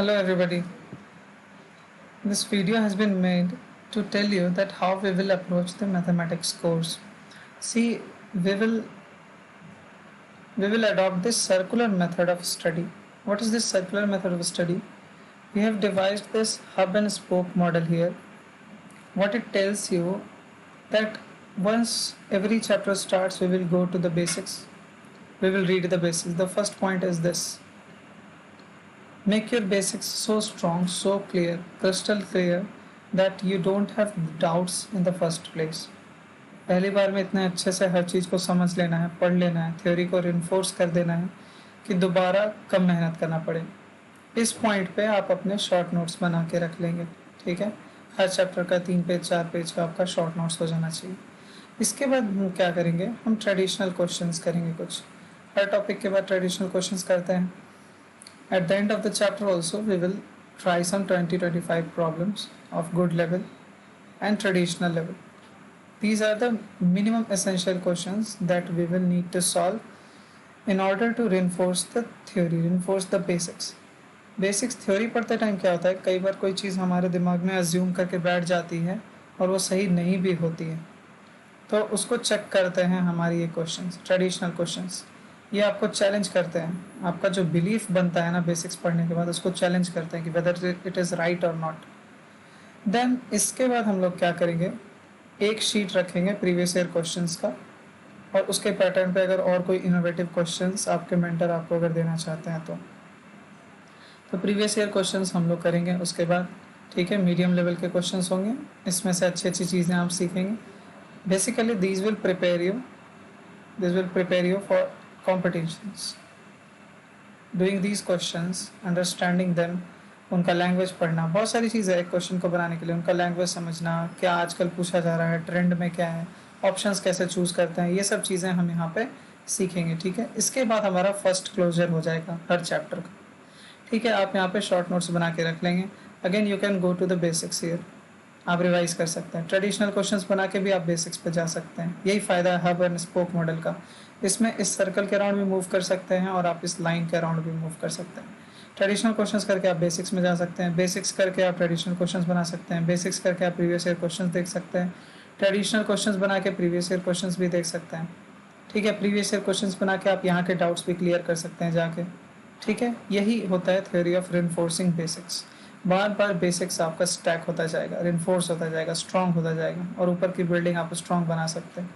Hello everybody. This video has been made to tell you that how we will approach the mathematics course. See, we will we will adopt this circular method of study. What is this circular method of study? We have devised this hub and spoke model here. What it tells you that once every chapter starts, we will go to the basics. We will read the basics. The first point is this: make your basics so strong, so clear, crystal clear that you don't have doubts in the first place. पहली बार में इतने अच्छे से हर चीज़ को समझ लेना है, पढ़ लेना है, थ्योरी को रिन्फोर्स कर देना है कि दोबारा कम मेहनत करना पड़े. इस पॉइंट पे आप अपने शॉर्ट नोट्स बना के रख लेंगे. ठीक है, हर चैप्टर का 3 पेज 4 पेज का आपका शॉर्ट नोट्स हो जाना चाहिए. इसके बाद हम क्या करेंगे, हम ट्रेडिशनल क्वेश्चंस करेंगे. कुछ हर टॉपिक के बाद ट्रेडिशनल क्वेश्चंस करते हैं. At the end of the chapter also we will try some 20-25 problems of good level and traditional level. These are the minimum essential questions that we will need to solve in order to reinforce the theory, reinforce the basics. Basics theory पढ़ते time क्या होता है, कई बार कोई चीज़ हमारे दिमाग में assume करके बैठ जाती है और वो सही नहीं भी होती है, तो उसको चेक करते हैं हमारी ये क्वेश्चंस, ट्रेडिशनल क्वेश्चंस. ये आपको चैलेंज करते हैं. आपका जो बिलीफ बनता है ना बेसिक्स पढ़ने के बाद, उसको चैलेंज करते हैं कि वेदर इट इज़ राइट और नॉट. देन इसके बाद हम लोग क्या करेंगे, एक शीट रखेंगे प्रीवियस ईयर क्वेश्चंस का, और उसके पैटर्न पे अगर और कोई इनोवेटिव क्वेश्चंस आपके मेंटर आपको अगर देना चाहते हैं तो प्रीवियस ईयर क्वेश्चंस हम लोग करेंगे. उसके बाद ठीक है, मीडियम लेवल के क्वेश्चंस होंगे, इसमें से अच्छी अच्छी चीज़ें आप सीखेंगे. Basically this will prepare you for competitions. Doing these questions, understanding them, उनका लैंग्वेज पढ़ना, बहुत सारी चीज़ें एक क्वेश्चन को बनाने के लिए. उनका लैंग्वेज समझना, क्या आजकल पूछा जा रहा है, ट्रेंड में क्या है, ऑप्शंस कैसे चूज़ करते हैं, ये सब चीज़ें हम यहाँ पे सीखेंगे. ठीक है, इसके बाद हमारा फर्स्ट क्लोजर हो जाएगा हर चैप्टर का. ठीक है, आप यहाँ पे शॉर्ट नोट्स बना के रख लेंगे. Again you can go to the basics here. आप रिवाइज कर सकते हैं. ट्रेडिशनल क्वेश्चंस बना के भी आप बेसिक्स पे जा सकते हैं. यही फ़ायदा है हब एंड स्पोक मॉडल का. इसमें इस सर्कल के अराउंड भी मूव कर सकते हैं और आप इस लाइन के अराउंड भी मूव कर सकते हैं. ट्रेडिशनल क्वेश्चंस करके आप बेसिक्स में जा सकते हैं, बेसिक्स करके आप ट्रेडिशनल क्वेश्चंस बना सकते हैं, बेसिक्स करके आप प्रीवियस ईयर क्वेश्चंस देख सकते हैं, ट्रेडिशनल क्वेश्चंस बना के प्रीवियस ईयर क्वेश्चंस भी देख सकते हैं. ठीक है, प्रीवियस ईयर क्वेश्चंस बना के आप यहाँ के डाउट्स भी क्लियर कर सकते हैं जाके. ठीक है, यही होता है थ्योरी ऑफ रिइंफोर्सिंग बेसिक्स. बार बार बेसिक्स आपका स्टैक होता जाएगा, रिइंफोर्स होता जाएगा, स्ट्रॉन्ग होता जाएगा, और ऊपर की बिल्डिंग आप स्ट्रॉन्ग बना सकते हैं.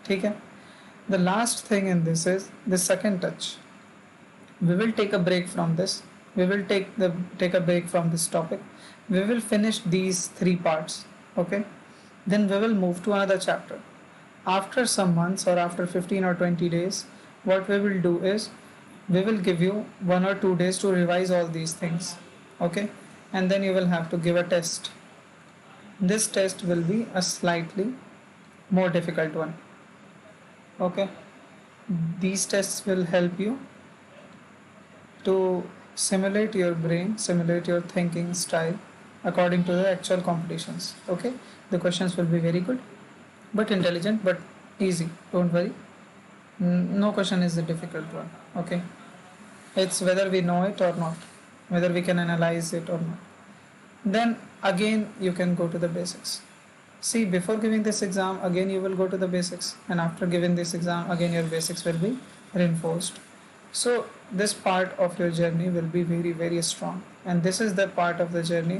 ठीक है, the last thing in this is the second touch. We will take a break from this. We will take a break from this topic. We will finish these 3 parts. Okay, then we will move to another chapter. After some months or after 15 or 20 days, what we will do is we will give you 1 or 2 days to revise all these things. Okay, and then you will have to give a test. This test will be a slightly more difficult one. Okay, these tests will help you to simulate your brain, simulate your thinking style according to the actual competitions. Okay, the questions will be very good but intelligent but easy, don't worry. No question is a difficult one. Okay, it's whether we know it or not, whether we can analyze it or not. Then again you can go to the basics. See, before giving this exam, again you will go to the basics, and after giving this exam, again your basics will be reinforced. So this part of your journey will be very, very strong, and this is the part of the journey.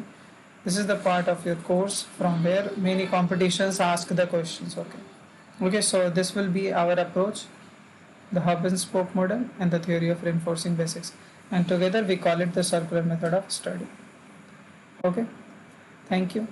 This is the part of your course from where many competitions ask the questions. Okay. So this will be our approach, the hub and spoke model, and the theory of reinforcing basics, and together we call it the circular method of study. Okay. Thank you.